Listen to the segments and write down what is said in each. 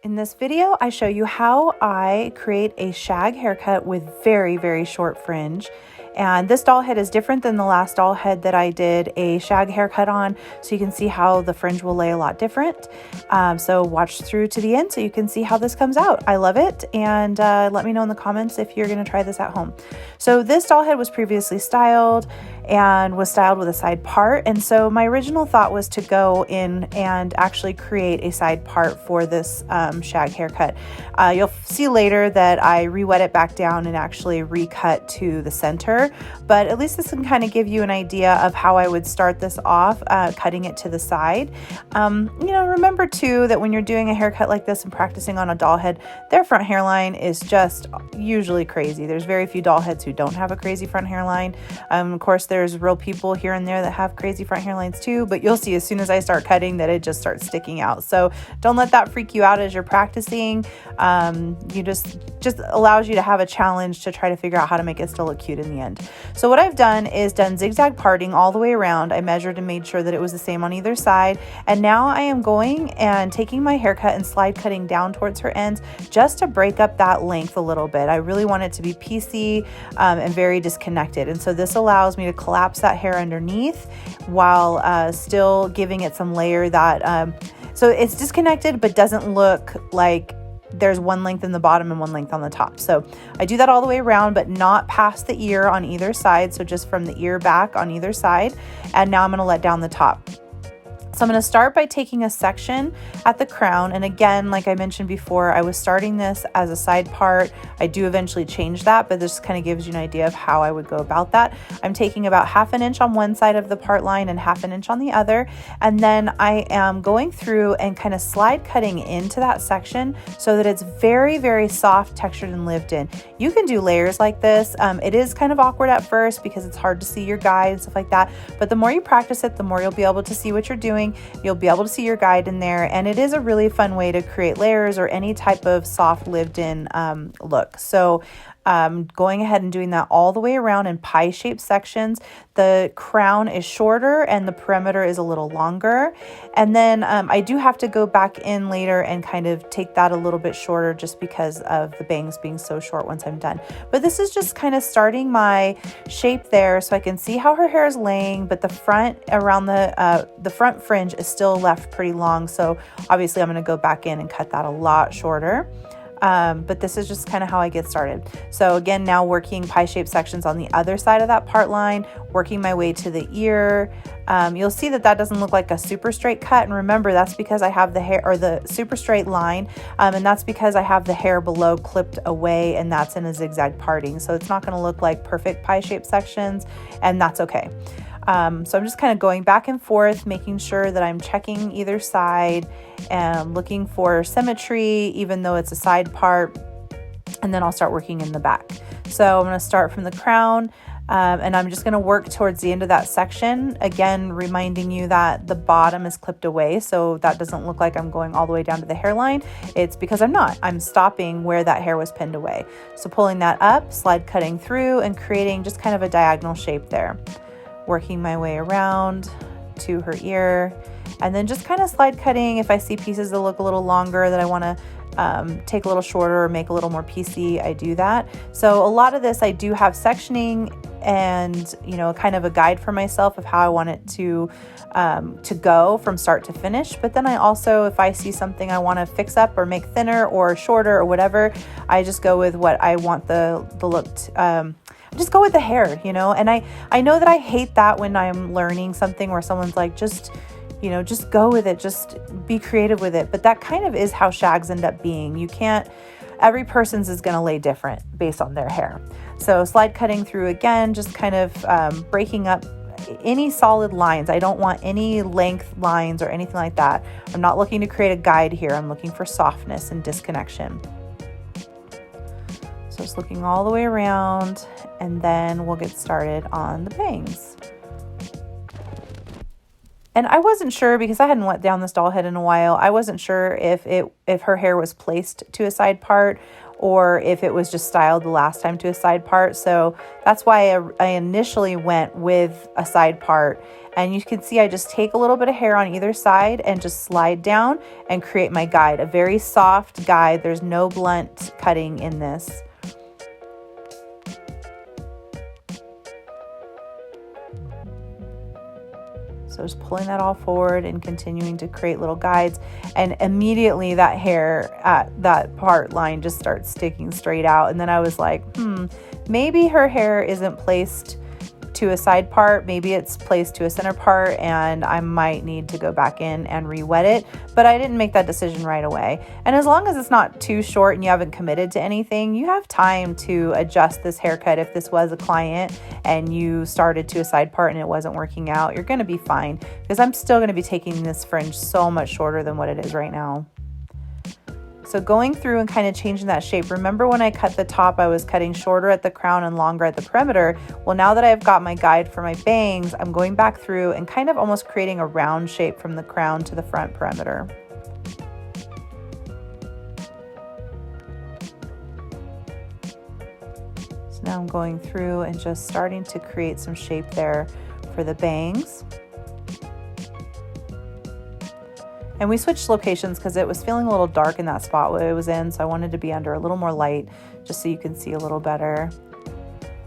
In this video, I show you how I create a shag haircut with very, very short fringe. And this doll head is different than the last doll head that I did a shag haircut on, so you can see how the fringe will lay a lot different. So watch through to the end so you can see how this comes out. I love it, and let me know in the comments if you're going to try this at home. So this doll head was previously styled and was styled with a side part, and so my original thought was to go in and actually create a side part for this shag haircut. You'll see later that I re-wet it back down and actually recut to the center, but at least this can kind of give you an idea of how I would start this off, cutting it to the side. Remember too that when you're doing a haircut like this and practicing on a doll head, their front hairline is just usually crazy. There's very few doll heads who don't have a crazy front hairline. Of course, there's real people here and there that have crazy front hairlines too, but you'll see as soon as I start cutting that it just starts sticking out. So don't let that freak you out as you're practicing. You just allows you to have a challenge to try to figure out how to make it still look cute in the end. So what I've done is done zigzag parting all the way around. I measured and made sure that it was the same on either side. And now I am going and taking my haircut and slide cutting down towards her ends just to break up that length a little bit. I really want it to be piecey and very disconnected. And so this allows me to collapse that hair underneath while still giving it some layer that, so it's disconnected but doesn't look like there's one length in the bottom and one length on the top. So I do that all the way around, but not past the ear on either side. So just from the ear back on either side. And now I'm going to let down the top. So I'm going to start by taking a section at the crown. And again, like I mentioned before, I was starting this as a side part. I do eventually change that, but this kind of gives you an idea of how I would go about that. I'm taking about 1/2 inch on one side of the part line and 1/2 inch on the other. And then I am going through and kind of slide cutting into that section so that it's very, very soft, textured, and lived in. You can do layers like this. It is kind of awkward at first because it's hard to see your guide and stuff like that. But the more you practice it, the more you'll be able to see what you're doing. You'll be able to see your guide in there, and it is a really fun way to create layers or any type of soft lived in look. So going ahead and doing that all the way around in pie shaped sections. The crown is shorter and the perimeter is a little longer. And then I do have to go back in later and kind of take that a little bit shorter just because of the bangs being so short once I'm done. But this is just kind of starting my shape there so I can see how her hair is laying, but the front around the front fringe is still left pretty long. So obviously I'm going to go back in and cut that a lot shorter. But this is just kind of how I get started. So again, now working pie-shaped sections on the other side of that part line, working my way to the ear. You'll see that doesn't look like a super straight cut. And remember, that's because I have the hair, or the super straight line. And that's because I have the hair below clipped away, and that's in a zigzag parting. So it's not going to look like perfect pie-shaped sections, and that's okay. So I'm just kind of going back and forth, making sure that I'm checking either side and looking for symmetry, even though it's a side part. And then I'll start working in the back. So I'm going to start from the crown, and I'm just going to work towards the end of that section. Again, reminding you that the bottom is clipped away, so that doesn't look like I'm going all the way down to the hairline. It's because I'm not. I'm stopping where that hair was pinned away. So pulling that up, slide cutting through, and creating just kind of a diagonal shape there. Working my way around to her ear, and then just kind of slide cutting. If I see pieces that look a little longer that I want to take a little shorter or make a little more piecey, I do that. So a lot of this I do have sectioning and kind of a guide for myself of how I want it to go from start to finish. But then I also, if I see something I want to fix up or make thinner or shorter or whatever, I just go with what I want the look to, just go with the hair, and I know that I hate that when I'm learning something where someone's like, just go with it, just be creative with it. But that kind of is how shags end up being. Every person's is going to lay different based on their hair. So slide cutting through again, just kind of breaking up any solid lines. I don't want any length lines or anything like that. I'm not looking to create a guide here. I'm looking for softness and disconnection. So just looking all the way around, and then we'll get started on the bangs. And I wasn't sure, because I hadn't wet down this doll head in a while, I wasn't sure if her hair was placed to a side part or if it was just styled the last time to a side part. So that's why I initially went with a side part. And you can see I just take a little bit of hair on either side and just slide down and create my guide. A very soft guide. There's no blunt cutting in this. So just pulling that all forward and continuing to create little guides. And immediately that hair at that part line just starts sticking straight out. And then I was like, maybe her hair isn't placed to a side part. Maybe it's placed to a center part, and I might need to go back in and re-wet it. But I didn't make that decision right away. And as long as it's not too short and you haven't committed to anything, you have time to adjust this haircut. If this was a client and you started to a side part and it wasn't working out, you're going to be fine, because I'm still going to be taking this fringe so much shorter than what it is right now. So going through and kind of changing that shape. Remember when I cut the top, I was cutting shorter at the crown and longer at the perimeter. Well, now that I've got my guide for my bangs, I'm going back through and kind of almost creating a round shape from the crown to the front perimeter. So now I'm going through and just starting to create some shape there for the bangs. And we switched locations because it was feeling a little dark in that spot where it was in, so I wanted to be under a little more light just so you can see a little better.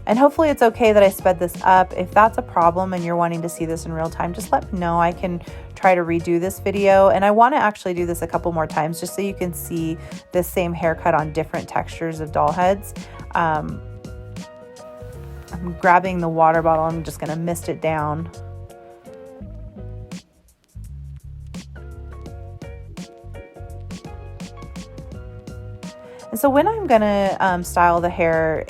And hopefully it's okay that I sped this up. If that's a problem and you're wanting to see this in real time, just let me know. I can try to redo this video. And I want to actually do this a couple more times just so you can see this same haircut on different textures of doll heads. I'm grabbing the water bottle. I'm just going to mist it down. And so when I'm gonna style the hair,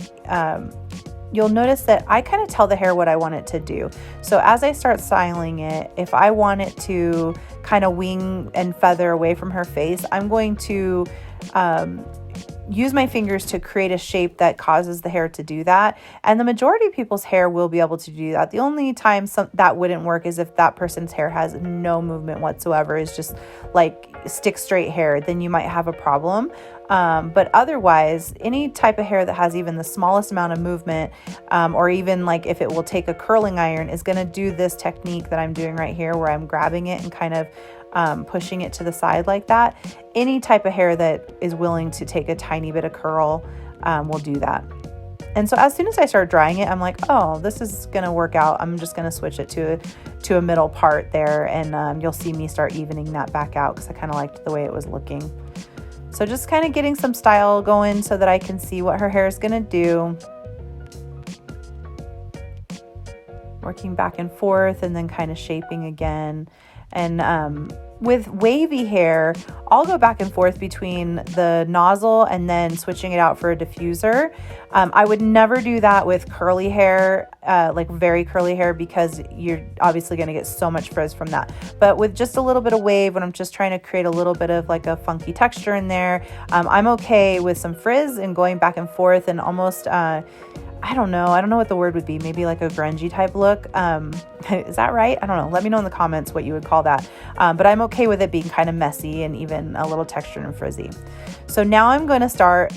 you'll notice that I kind of tell the hair what I want it to do. So as I start styling it, if I want it to kind of wing and feather away from her face, I'm going to use my fingers to create a shape that causes the hair to do that. And the majority of people's hair will be able to do that. The only time that wouldn't work is if that person's hair has no movement whatsoever, is just like stick straight hair, then you might have a problem. But otherwise, any type of hair that has even the smallest amount of movement, or even like if it will take a curling iron, is going to do this technique that I'm doing right here, where I'm grabbing it and kind of pushing it to the side like that. Any type of hair that is willing to take a tiny bit of curl will do that. And so as soon as I start drying it, I'm like, oh, this is going to work out. I'm just going to switch it to a middle part there, and you'll see me start evening that back out because I kind of liked the way it was looking. So just kind of getting some style going so that I can see what her hair is going to do. Working back and forth and then kind of shaping again. And with wavy hair, I'll go back and forth between the nozzle and then switching it out for a diffuser. I would never do that with curly hair, like very curly hair, because you're obviously going to get so much frizz from that. But with just a little bit of wave, when I'm just trying to create a little bit of like a funky texture in there, I'm okay with some frizz and going back and forth and almost, I don't know what the word would be, maybe like a grungy type look. Is that right? I don't know. Let me know in the comments what you would call that. But I'm okay with it being kind of messy and even a little textured and frizzy. So now I'm going to start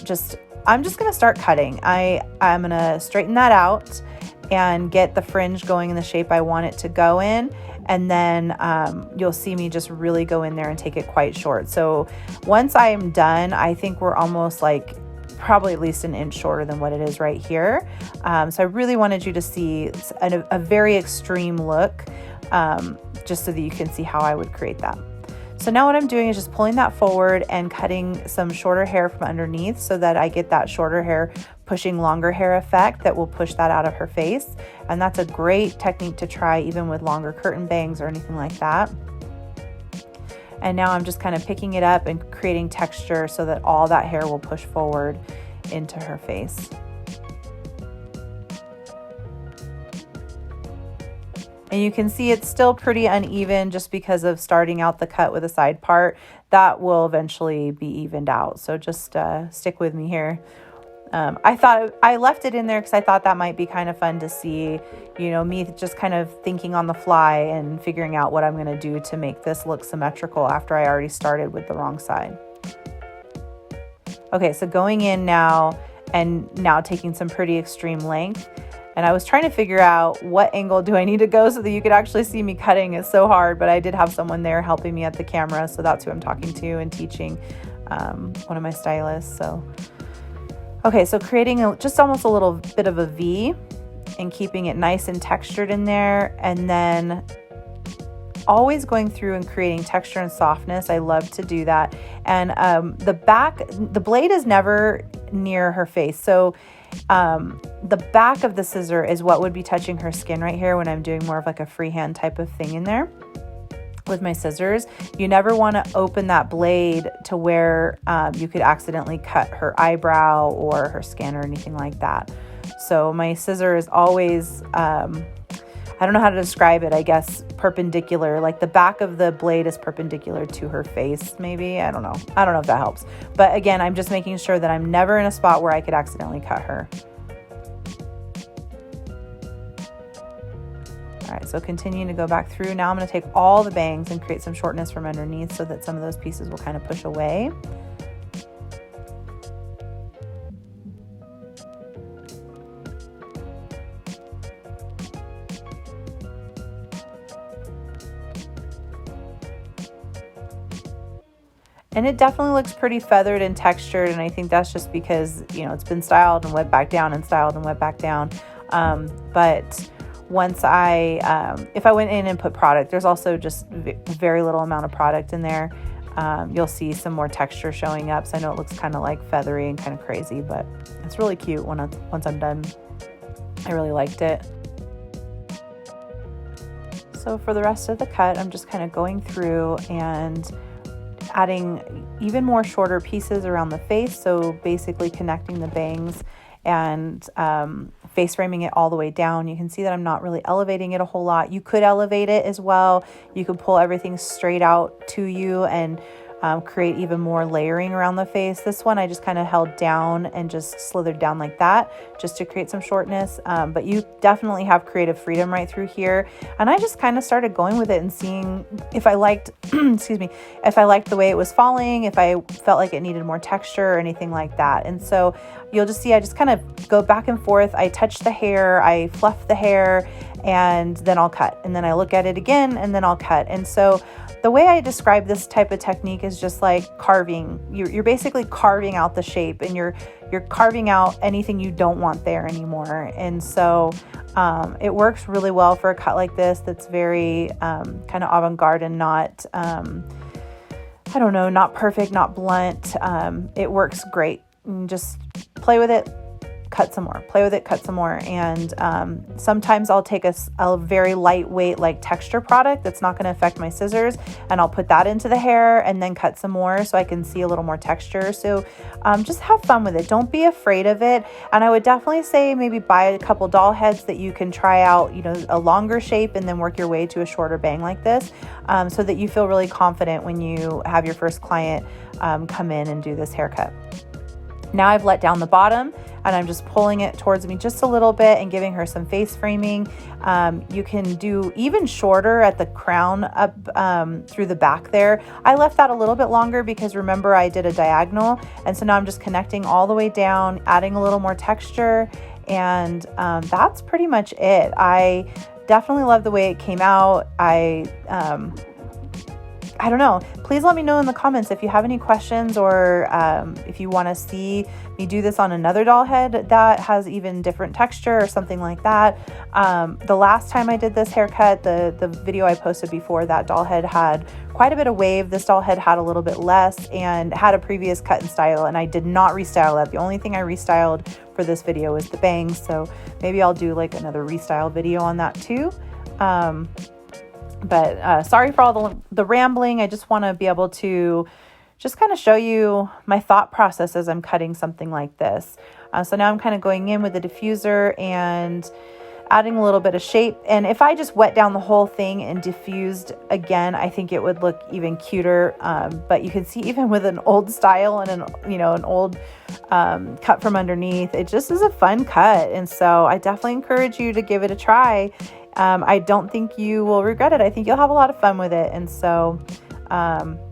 I'm just going to start cutting. I'm going to straighten that out and get the fringe going in the shape I want it to go in. And then you'll see me just really go in there and take it quite short. So once I am done, I think we're almost like probably at least an inch shorter than what it is right here. So I really wanted you to see a very extreme look, just so that you can see how I would create that. So now what I'm doing is just pulling that forward and cutting some shorter hair from underneath so that I get that shorter hair pushing longer hair effect that will push that out of her face. And that's a great technique to try even with longer curtain bangs or anything like that. And now I'm just kind of picking it up and creating texture so that all that hair will push forward into her face. And you can see it's still pretty uneven just because of starting out the cut with a side part. That will eventually be evened out. So just stick with me here. I left it in there because I thought that might be kind of fun to see, me just kind of thinking on the fly and figuring out what I'm going to do to make this look symmetrical after I already started with the wrong side. Okay, so going in now and now taking some pretty extreme length. And I was trying to figure out what angle do I need to go so that you could actually see me cutting. It's so hard, but I did have someone there helping me at the camera. So that's who I'm talking to and teaching, one of my stylists. So, okay, so creating just almost a little bit of a V and keeping it nice and textured in there. And then always going through and creating texture and softness. I love to do that. And the blade is never near her face. So the back of the scissor is what would be touching her skin right here when I'm doing more of like a freehand type of thing in there with my scissors. You never want to open that blade to where you could accidentally cut her eyebrow or her skin or anything like that. So my scissor is always, I don't know how to describe it, I guess perpendicular, like the back of the blade is perpendicular to her face, maybe. I don't know if that helps. But again, I'm just making sure that I'm never in a spot where I could accidentally cut her. All right, so continuing to go back through. Now I'm going to take all the bangs and create some shortness from underneath so that some of those pieces will kind of push away. And it definitely looks pretty feathered and textured, and I think that's just because, you know, it's been styled and wet back down and styled and wet back down. But once if I went in and put product, there's also just very little amount of product in there. You'll see some more texture showing up. So I know it looks kind of like feathery and kind of crazy, but it's really cute once I'm done. I really liked it. So for the rest of the cut, I'm just kind of going through and adding even more shorter pieces around the face. So basically connecting the bangs and face framing it all the way down. You can see that I'm not really elevating it a whole lot. You could elevate it as well. You could pull everything straight out to you and create even more layering around the face. This one I just kind of held down and just slithered down like that just to create some shortness. But you definitely have creative freedom right through here. And I just kind of started going with it and seeing if I liked, excuse me, if I liked the way it was falling, if I felt like it needed more texture or anything like that. And so you'll just see, I just kind of go back and forth. I touch the hair, I fluff the hair, and then I'll cut. And then I look at it again, and then I'll cut. And so the way I describe this type of technique is just like carving. You're basically carving out the shape, and you're carving out anything you don't want there anymore. And so it works really well for a cut like this that's very kind of avant-garde and not, I don't know, not perfect, not blunt. It works great. And just play with it, cut some more, play with it, cut some more. And sometimes I'll take a very lightweight like texture product that's not going to affect my scissors, and I'll put that into the hair and then cut some more so I can see a little more texture. So just have fun with it. Don't be afraid of it. And I would definitely say maybe buy a couple doll heads that you can try out, you know, a longer shape, and then work your way to a shorter bang like this, so that you feel really confident when you have your first client come in and do this haircut. Now I've let down the bottom, and I'm just pulling it towards me just a little bit and giving her some face framing. You can do even shorter at the crown up through the back there. I left that a little bit longer because remember I did a diagonal, and so now I'm just connecting all the way down, adding a little more texture, and that's pretty much it. I definitely love the way it came out. I don't know. Please let me know in the comments if you have any questions, or if you want to see me do this on another doll head that has even different texture or something like that. The last time I did this haircut, the video I posted before, that doll head had quite a bit of wave. This doll head had a little bit less and had a previous cut and style, and I did not restyle that. The only thing I restyled for this video was the bangs, so maybe I'll do like another restyle video on that too. But sorry for all the rambling. I just want to be able to just kind of show you my thought process as I'm cutting something like this. So now I'm kind of going in with the diffuser and adding a little bit of shape. And if I just wet down the whole thing and diffused again, I think it would look even cuter. But you can see even with an old style and an old cut from underneath, it just is a fun cut. And so I definitely encourage you to give it a try. I don't think you will regret it. I think you'll have a lot of fun with it. And so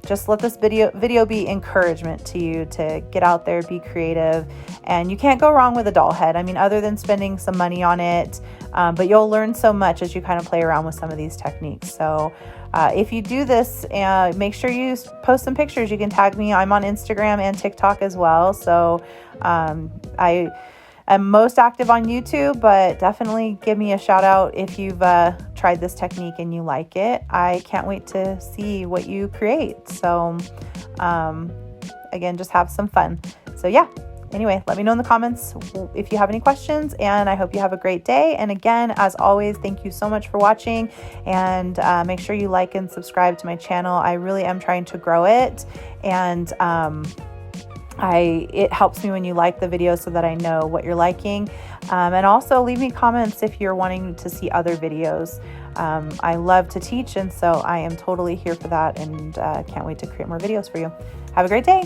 just let this video be encouragement to you to get out there, be creative, and you can't go wrong with a doll head. I mean, other than spending some money on it, but you'll learn so much as you kind of play around with some of these techniques. So if you do this, make sure you post some pictures. You can tag me. I'm on Instagram and TikTok as well. So I am most active on YouTube, but definitely give me a shout out if you've tried this technique and you like it. I can't wait to see what you create. So again, just have some fun. So yeah, anyway, let me know in the comments if you have any questions, and I hope you have a great day. And again, as always, thank you so much for watching, and make sure you like and subscribe to my channel. I really am trying to grow it, and it helps me when you like the video so that I know what you're liking. And also leave me comments if you're wanting to see other videos. I love to teach, and so I am totally here for that, and can't wait to create more videos for you. Have a great day.